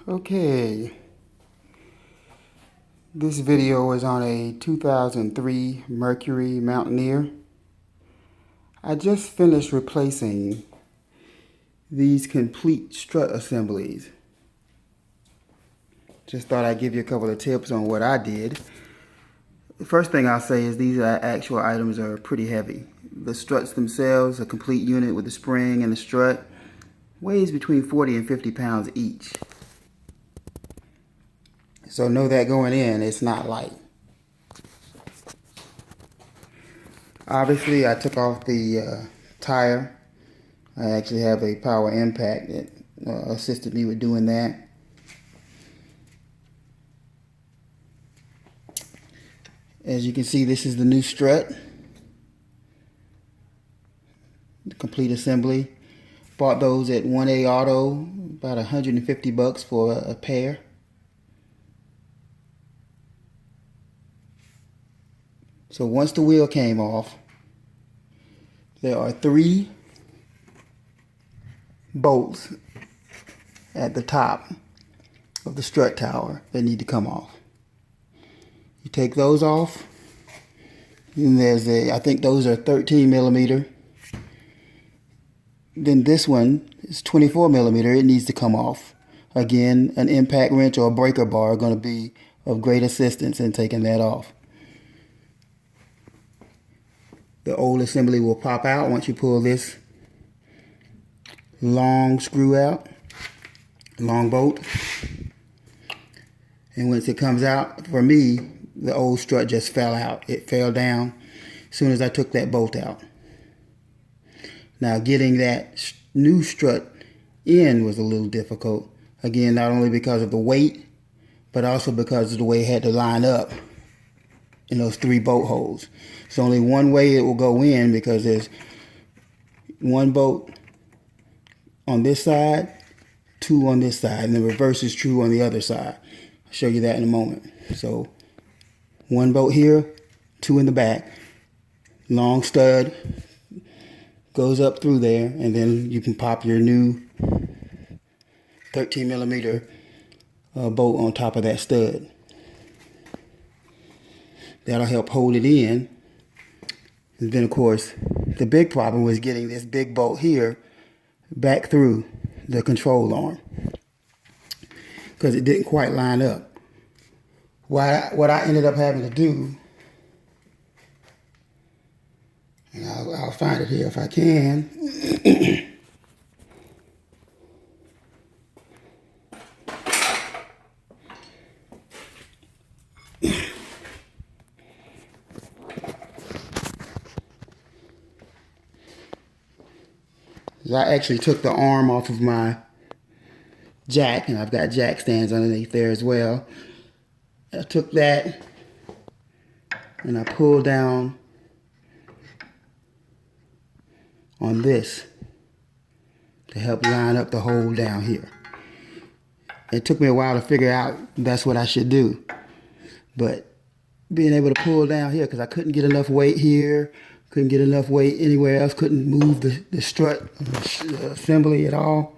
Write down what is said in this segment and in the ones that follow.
Okay, this video is on a 2003 Mercury Mountaineer. I just finished replacing these complete strut assemblies. Just thought I'd give you a couple of tips on what I did. The first thing I'll say is these actual items are pretty heavy. The struts themselves, a complete unit with the spring and the strut, weighs between 40 and 50 pounds each. So know that going in, it's not light. Obviously, I took off the tire. I actually have a power impact that assisted me with doing that. As you can see, this is the new strut. The complete assembly. Bought those at 1A Auto, about 150 bucks for a pair. So once the wheel came off, there are 3 bolts at the top of the strut tower that need to come off. You take those off, and there's I think those are 13 millimeter. Then this one is 24 millimeter. It needs to come off. Again, an impact wrench or a breaker bar are going to be of great assistance in taking that off. The old assembly will pop out once you pull this long screw out, long bolt. And once it comes out, for me, the old strut just fell out. It fell down as soon as I took that bolt out. Now getting that new strut in was a little difficult. Again, not only because of the weight, but also because of the way it had to line up in those 3 bolt holes. It's only one way it will go in because there's 1 bolt on this side, 2 on this side, and the reverse is true on the other side. I'll show you that in a moment. So 1 bolt here, 2 in the back, long stud goes up through there, and then you can pop your new 13 millimeter bolt on top of that stud. That'll help hold it in. And then of course, the big problem was getting this big bolt here back through the control arm because it didn't quite line up. What I ended up having to do, and I'll find it here if I can. I actually took the arm off of my jack, and I've got jack stands underneath there as well. I took that and I pulled down on this to help line up the hole down here. It took me a while to figure out that's what I should do, but being able to pull down here, because I couldn't get enough weight here, couldn't get enough weight anywhere else, couldn't move the strut assembly at all.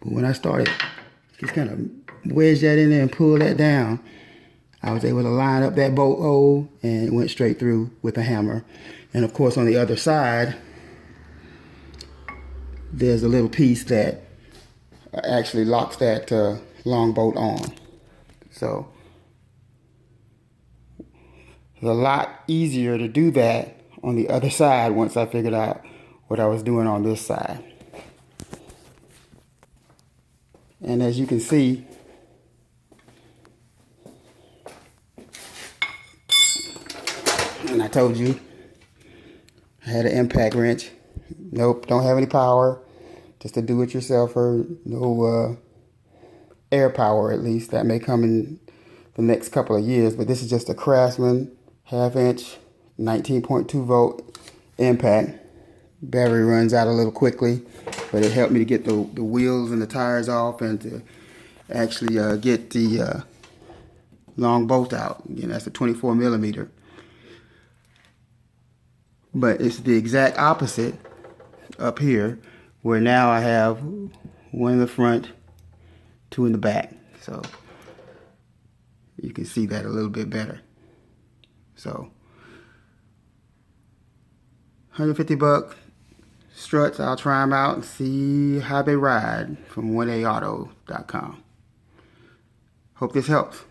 But when I started just kind of wedge that in there and pull that down, I was able to line up that bolt hole and it went straight through with a hammer. And of course on the other side, there's a little piece that actually locks that long bolt on. So it's a lot easier to do that on the other side once I figured out what I was doing on this side. And as you can see, and I told you I had an impact wrench. Nope, don't have any power. Just a do-it-yourselfer. No air power, at least. That may come in the next couple of years. But this is just a Craftsman half-inch 19.2 volt impact. Battery runs out a little quickly, but it helped me to get the wheels and the tires off and to actually get the long bolt out. Again, that's a 24 millimeter. But it's the exact opposite up here, where now I have 1 in the front, 2 in the back. So you can see that a little bit better. So $150 struts. I'll try them out and see how they ride from 1aauto.com. Hope this helps.